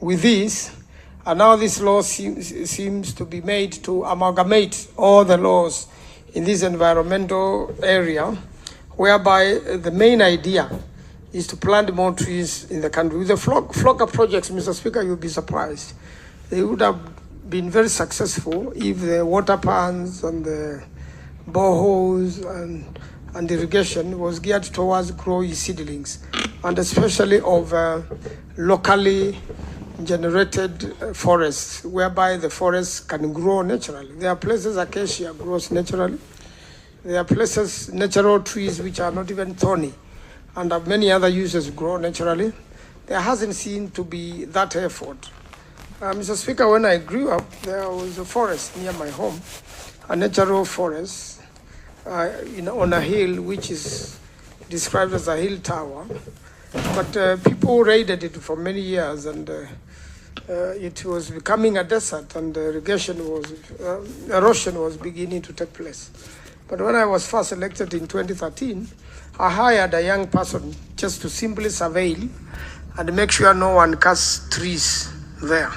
with this. And now this law seems to be made to amalgamate all the laws in this environmental area, whereby the main idea is to plant more trees in the country. With the flocker projects, Mr. Speaker, you'll be surprised. They would have been very successful if the water pans and the boreholes and irrigation was geared towards growing seedlings, and especially of locally generated forests, whereby the forests can grow naturally. There are places acacia grows naturally. There are places, natural trees which are not even thorny, and many other uses grow naturally. There hasn't seemed to be that effort. Mr. Speaker, when I grew up, there was a forest near my home, a natural forest on a hill which is described as a hill tower. But people raided it for many years, and it was becoming a desert, and erosion was beginning to take place. But when I was first elected in 2013, I hired a young person just to simply surveil and make sure no one cuts trees there.